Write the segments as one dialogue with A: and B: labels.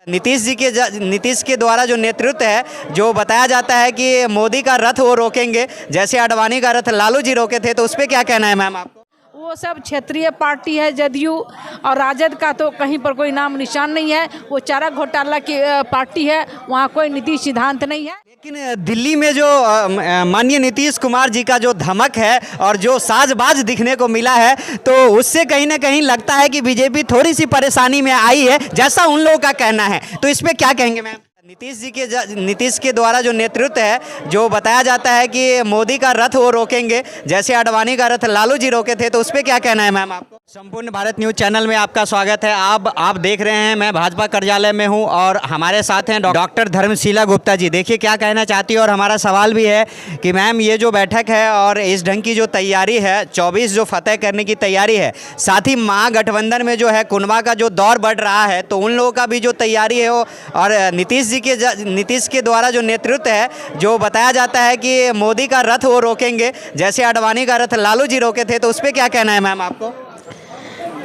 A: नीतीश के द्वारा जो नेतृत्व है, जो बताया जाता है कि मोदी का रथ वो रोकेंगे, जैसे अडवाणी का रथ लालू जी रोके थे, तो उस पर क्या कहना है मैम आपको?
B: वो सब क्षेत्रीय पार्टी है जदयू, और राजद का तो कहीं पर कोई नाम निशान नहीं है। वो चारा घोटाला की पार्टी है, वहाँ कोई नीति सिद्धांत नहीं है।
A: लेकिन दिल्ली में जो माननीय नीतीश कुमार जी का जो धमक है और जो साजबाज दिखने को मिला है, तो उससे कहीं ना कहीं लगता है कि बीजेपी थोड़ी सी परेशानी में आई है, जैसा उन लोगों का कहना है। तो इस पे क्या कहेंगे मैम? नीतीश के द्वारा जो नेतृत्व है, जो बताया जाता है कि मोदी का रथ वो रोकेंगे, जैसे अडवाणी का रथ लालू जी रोके थे, तो उस पर क्या कहना है मैम आपको? संपूर्ण भारत न्यूज़ चैनल में आपका स्वागत है। आप देख रहे हैं, मैं भाजपा कार्यालय में हूं और हमारे साथ हैं डॉक्टर धर्मशीला गुप्ता जी। देखिए क्या कहना चाहती है, और हमारा सवाल भी है कि मैम ये जो बैठक है और इस ढंग की जो तैयारी है, 24 जो फतेह करने की तैयारी है, साथ ही महागठबंधन में जो है कुनबा का जो दौर बढ़ रहा है, तो उन लोगों का भी जो तैयारी है वो, और नीतीश के द्वारा जो नेतृत्व है, जो बताया जाता है कि मोदी का रथ वो रोकेंगे, जैसे अडवाणी का रथ लालू जी रोके थे, तो उस पर क्या कहना है मैम आपको?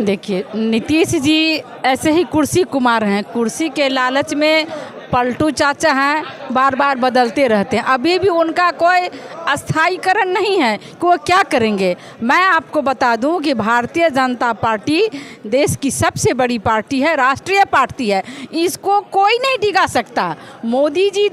B: देखिए, नीतीश जी ऐसे ही कुर्सी कुमार हैं, कुर्सी के लालच में पलटू चाचा हैं, बार बार बदलते रहते हैं। अभी भी उनका कोई अस्थायीकरण नहीं है कि वो क्या करेंगे। मैं आपको बता दूं कि भारतीय जनता पार्टी देश की सबसे बड़ी पार्टी है, राष्ट्रीय पार्टी है, इसको कोई नहीं डिगा सकता। मोदी जी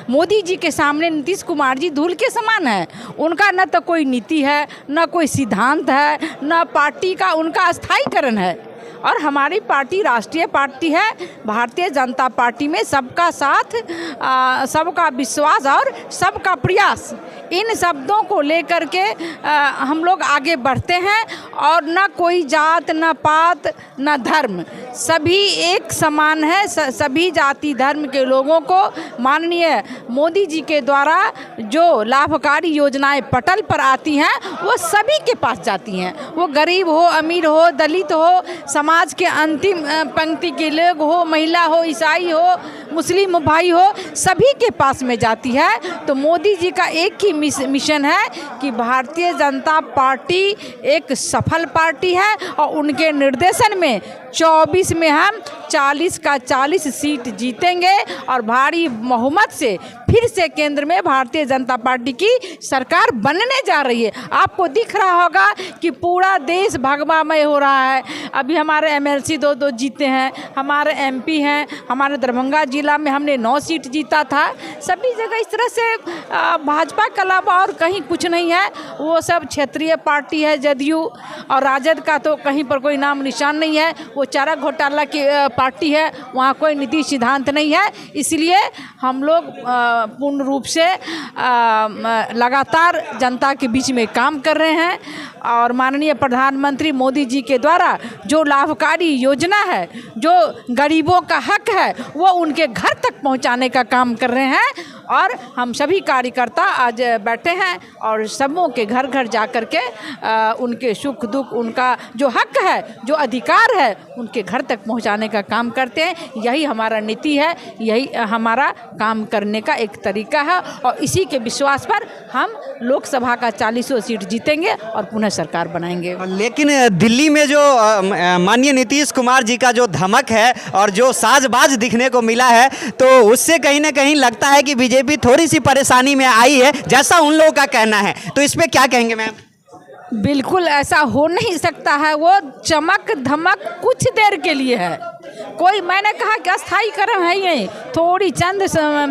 B: मोदी जी के सामने नीतीश कुमार जी धूल के समान है। उनका न तो कोई नीति है, न कोई सिद्धांत है, न पार्टी का उनका अस्थायीकरण है। और हमारी पार्टी राष्ट्रीय पार्टी है। भारतीय जनता पार्टी में सबका साथ, सबका विश्वास और सबका प्रयास, इन शब्दों को लेकर के हम लोग आगे बढ़ते हैं। और न कोई जात, न पात, न धर्म, सभी एक समान है। सभी जाति धर्म के लोगों को माननीय मोदी जी के द्वारा जो लाभकारी योजनाएं पटल पर आती हैं, वो सभी के पास जाती हैं। वो गरीब हो, अमीर हो, दलित हो, समाज के अंतिम पंक्ति के लोग हो, महिला हो, ईसाई हो, मुस्लिम भाई हो, सभी के पास में जाती है। तो मोदी जी का एक ही मिशन है कि भारतीय जनता पार्टी एक सफल पार्टी है, और उनके निर्देशन में 24 में हम 40 का 40 सीट जीतेंगे, और भारी बहुमत से फिर से केंद्र में भारतीय जनता पार्टी की सरकार बनने जा रही है। आपको दिख रहा होगा कि पूरा देश भगवामय हो रहा है। अभी हमारे एमएलसी दो जीते हैं, हमारे एमपी हैं, हमारे दरभंगा जिला में हमने 9 सीट जीता था। सभी जगह इस तरह से भाजपा के अलावा और कहीं कुछ नहीं है। वो सब क्षेत्रीय पार्टी है जदयू, और राजद का तो कहीं पर कोई नाम निशान नहीं है। वो चारा घोटाला की पार्टी है, वहाँ कोई नीति सिद्धांत नहीं है। इसलिए हम लोग पूर्ण रूप से लगातार जनता के बीच में काम कर रहे हैं, और माननीय प्रधानमंत्री मोदी जी के द्वारा जो लाभकारी योजना है, जो गरीबों का हक है, वो उनके घर तक पहुंचाने का काम कर रहे हैं। और हम सभी कार्यकर्ता आज बैठे हैं और सबों के घर घर जा कर के उनके सुख दुख, उनका जो हक है, जो अधिकार है, उनके घर तक पहुंचाने का काम करते हैं। यही हमारा नीति है, यही हमारा काम करने का एक तरीका है, और इसी के विश्वास पर हम लोकसभा का 40 सीट जीतेंगे और पुनः सरकार बनाएंगे।
A: लेकिन दिल्ली में जो माननीय नीतीश कुमार जी का जो धमक है और जो साजबाज दिखने को मिला है, तो उससे कहीं ना कहीं लगता है कि बीजेपी थोड़ी सी परेशानी में आई है, जैसा उन लोगों का कहना है। तो इस पे क्या कहेंगे मैम?
B: बिल्कुल ऐसा हो नहीं सकता है। वो चमक धमक कुछ देर के लिए है, कोई, मैंने कहा कि अस्थायीकरण है ये, थोड़ी चंद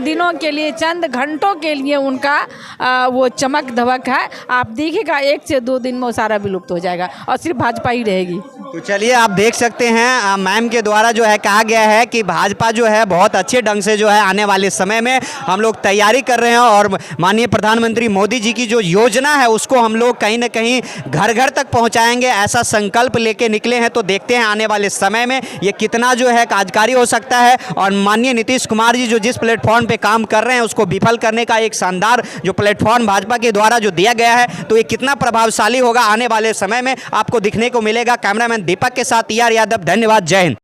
B: दिनों के लिए, चंद घंटों के लिए उनका वो चमक धमक है। आप देखिएगा 1 से 2 दिन में वो सारा विलुप्त हो जाएगा और सिर्फ भाजपा ही रहेगी।
A: तो चलिए, आप देख सकते हैं मैम के द्वारा जो है कहा गया है कि भाजपा जो है बहुत अच्छे ढंग से जो है आने वाले समय में हम लोग तैयारी कर रहे हैं, और माननीय प्रधानमंत्री मोदी जी की जो योजना है उसको हम लोग कहीं ना कहीं घर घर तक पहुंचाएंगे, ऐसा संकल्प लेके निकले हैं। तो देखते हैं आने वाले समय में ये कितना जो है कार्यकारी हो सकता है, और माननीय नीतीश कुमार जी जो जिस प्लेटफॉर्म पे काम कर रहे हैं उसको विफल करने का एक शानदार जो प्लेटफॉर्म भाजपा के द्वारा जो दिया गया है, तो ये कितना प्रभावशाली होगा आने वाले समय में आपको दिखने को मिलेगा। कैमरामैन दीपक के साथ यादव, धन्यवाद, जय हिंद।